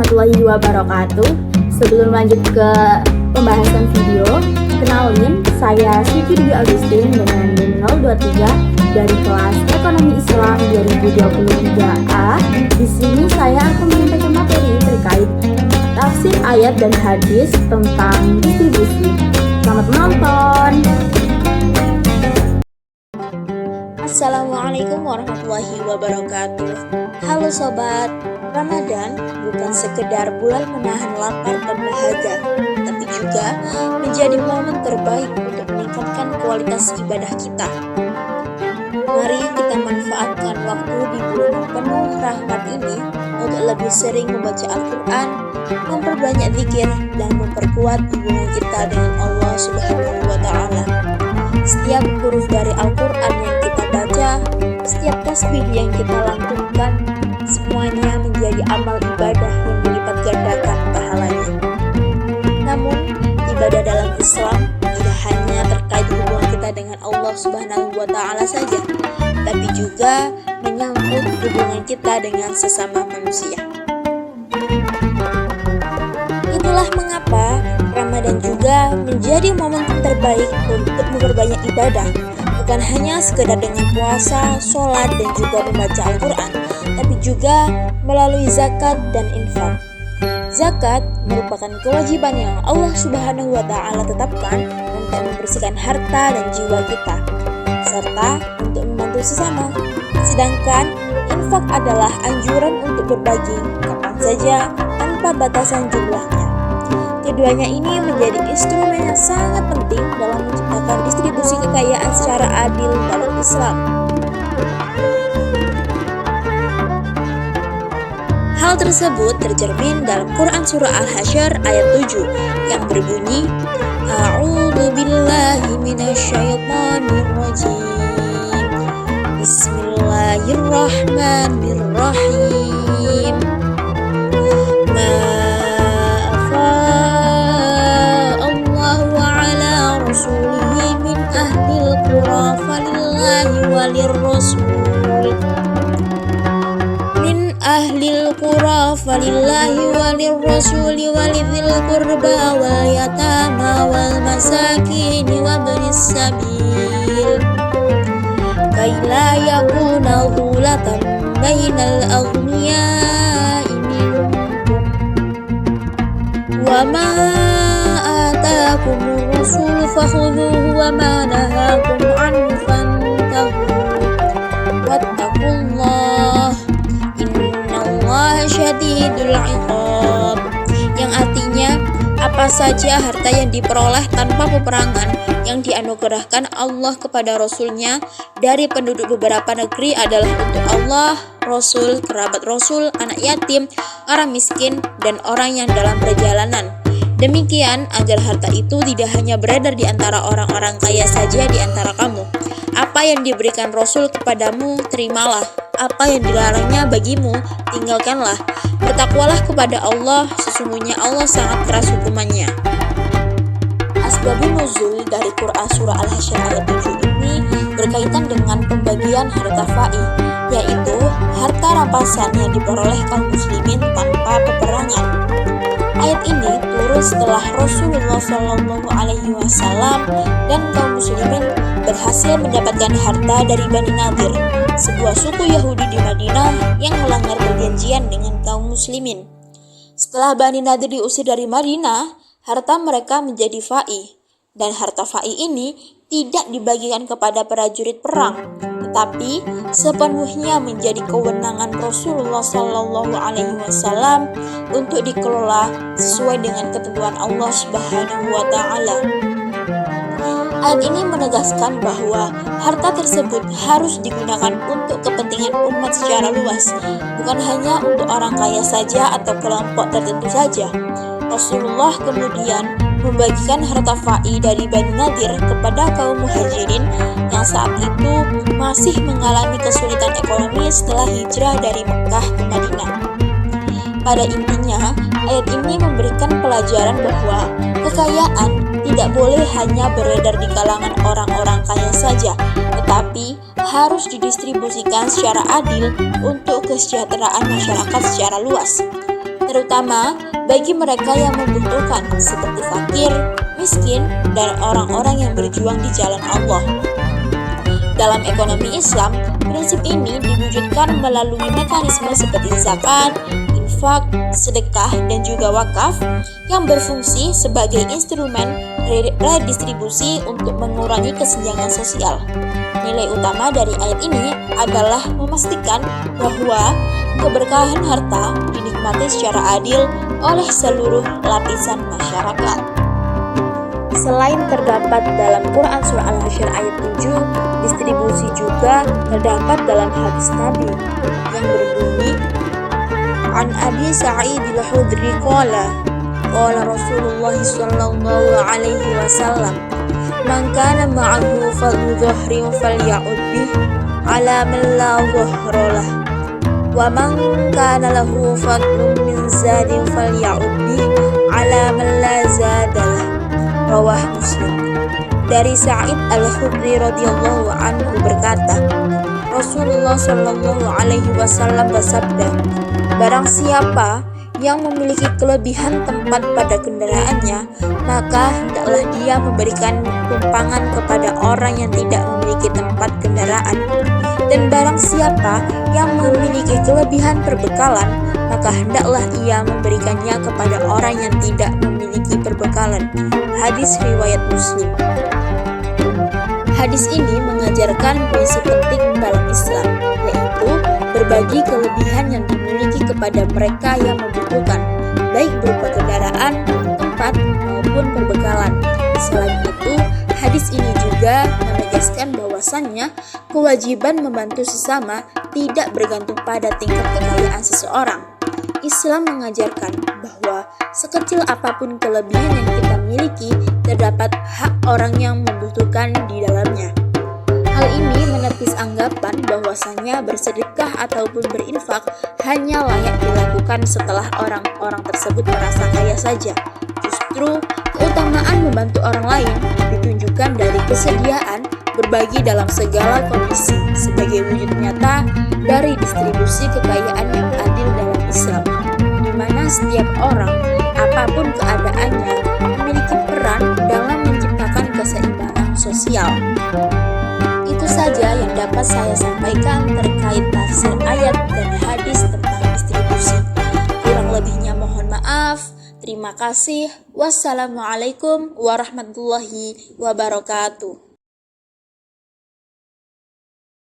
warahmatullahi wabarakatuh. Sebelum lanjut ke pembahasan video, kenalin, saya Siti Dwi Agustin dengan NIM 023 dari kelas Ekonomi Islam 2023A. Di sini saya akan menyampaikan materi terkait tafsir ayat dan hadis tentang distribusi. Selamat menonton. Assalamualaikum warahmatullahi wabarakatuh. Halo sobat, Ramadan bukan sekedar bulan menahan lapar dan dahaga, tapi juga menjadi momen terbaik untuk meningkatkan kualitas ibadah kita. Mari kita manfaatkan waktu di bulan yang penuh rahmat ini untuk lebih sering membaca Al-Quran, memperbanyak zikir, dan memperkuat hubungan kita dengan Allah Subhanahu wa Ta'ala. Setiap huruf dari Al-Quran yang kita baca, setiap tasbih yang kita lantunkan, semuanya menjadi amal ibadah yang dilipat gandakan pahalanya. Namun, ibadah dalam Islam tidak hanya terkait hubungan kita dengan Allah Subhanahu wa Ta'ala saja, tapi juga menyangkut hubungan kita dengan sesama manusia. Itulah mengapa Ramadan juga menjadi momentum terbaik untuk memperbanyak ibadah, bukan hanya sekedar dengan puasa, sholat, dan juga membaca Al-Quran, tapi juga melalui zakat dan infak. Zakat merupakan kewajiban yang Allah Subhanahu wa Ta'ala tetapkan untuk membersihkan harta dan jiwa kita, serta untuk membantu sesama. Sedangkan infak adalah anjuran untuk berbagi kapan saja tanpa batasan jumlahnya. Keduanya ini menjadi instrumen yang sangat penting dalam menciptakan distribusi kekayaan secara adil dalam Islam. Hal tersebut tercermin dalam Quran Surah Al-Hasyr ayat 7 yang berbunyi, A'udzu billahi minasyaitonir rajim. Bismillahirrahmanirrahim. Min ahlil qura falillahi walirrasuli walidhil qurba wal yatama wal masakin wa ibnis sabil kay la yakuna dhulatan bainal aghniya'i minkum wa ma atakumur rasul fakhudhuhu wa ma nahakum anhu fantahu wattaqullah innallaha syadidul iqab, yang artinya apa saja harta yang diperoleh tanpa peperangan yang dianugerahkan Allah kepada Rasulnya dari penduduk beberapa negeri adalah untuk Allah, Rasul, kerabat Rasul, anak yatim, orang miskin, dan orang yang dalam perjalanan. Demikian agar harta itu tidak hanya beredar di antara orang-orang kaya saja di antara kamu. Apa yang diberikan Rasul kepadamu, terimalah. Apa yang dilarangnya bagimu, tinggalkanlah. Bertakwalah kepada Allah, sesungguhnya Allah sangat keras hukumannya. Asbabun nuzul dari Quran Surah Al-Hasyr ayat 7 ini berkaitan dengan pembagian harta fa'i, yaitu harta rampasan yang diperoleh kaum muslimin tanpa peperangan. Ayat ini turun setelah Rasulullah SAW dan kaum muslimin berhasil mendapatkan harta dari Bani Nadir, sebuah suku Yahudi di Madinah yang melanggar perjanjian dengan kaum muslimin. Setelah Bani Nadir diusir dari Madinah, harta mereka menjadi fa'i, dan harta fa'i ini tidak dibagikan kepada prajurit perang, tetapi sepenuhnya menjadi kewenangan Rasulullah SAW untuk dikelola sesuai dengan ketentuan Allah Subhanahu wa Ta'ala. Ayat ini menegaskan bahwa harta tersebut harus digunakan untuk kepentingan umat secara luas, bukan hanya untuk orang kaya saja atau kelompok tertentu saja. Rasulullah kemudian membagikan harta fa'i dari Bani Nadir kepada kaum muhajirin yang saat itu masih mengalami kesulitan ekonomi setelah hijrah dari Mekah ke Madinah. Pada intinya, ayat ini memberikan pelajaran bahwa kekayaan tidak boleh hanya beredar di kalangan orang-orang kaya saja, tetapi harus didistribusikan secara adil untuk kesejahteraan masyarakat secara luas. terutama bagi mereka yang membutuhkan seperti fakir, miskin, dan orang-orang yang berjuang di jalan Allah. Dalam ekonomi Islam, prinsip ini diwujudkan melalui mekanisme seperti zakat, infak, sedekah, dan juga wakaf yang berfungsi sebagai instrumen redistribusi untuk mengurangi kesenjangan sosial. Nilai utama dari ayat ini adalah memastikan bahwa keberkahan harta dinikmati secara adil oleh seluruh lapisan masyarakat. Selain terdapat dalam Quran Surah Al-Hasyr ayat 7, distribusi juga terdapat dalam hadis Nabi yang berbunyi, An Abi Sa'id al-Khudri qala Rasulullah sallallahu alaihi wasallam, man kana ma'ahu fadlu dhahrin falya'ud bih ala man la dhahra lah, wa man kana lahu fadlun min zadin falya'ud bih ala man la zada lah. Rawah Muslim. Dari Sa'id al-Khudri radhiyallahu anhu berkata, Rasulullah sallallahu alaihi wasallam bersabda, barang siapa yang memiliki kelebihan tempat pada kendaraannya, maka hendaklah dia memberikan tumpangan kepada orang yang tidak memiliki tempat kendaraan. Dan barang siapa yang memiliki kelebihan perbekalan, maka hendaklah ia memberikannya kepada orang yang tidak memiliki perbekalan. Hadis riwayat Muslim. Hadis ini mengajarkan prinsip penting dalam Islam, yaitu berbagi kelebihan yang dimiliki kepada mereka yang membutuhkan, baik berupa kendaraan, tempat, maupun perbekalan. Selain itu, hadis ini juga menegaskan bahwasannya kewajiban membantu sesama tidak bergantung pada tingkat kekayaan seseorang. Islam mengajarkan bahwa sekecil apapun kelebihan yang kita miliki, terdapat hak orang yang membutuhkan di dalamnya. Hal ini menepis anggapan bahwasannya bersedekah ataupun berinfak hanya layak dilakukan setelah orang-orang tersebut merasa kaya saja. Justru, keutamaan membantu orang lain ditunjukkan dari kesediaan berbagi dalam segala kondisi sebagai wujud nyata dari distribusi kekayaan yang adil dalam Islam, di mana setiap orang, apapun keadaannya, memiliki peran dalam menciptakan keseimbangan sosial. Itu saja yang dapat saya sampaikan terkait tafsir ayat dan hadis tentang distribusi. Kurang lebihnya mohon maaf. Terima kasih. Wassalamualaikum warahmatullahi wabarakatuh.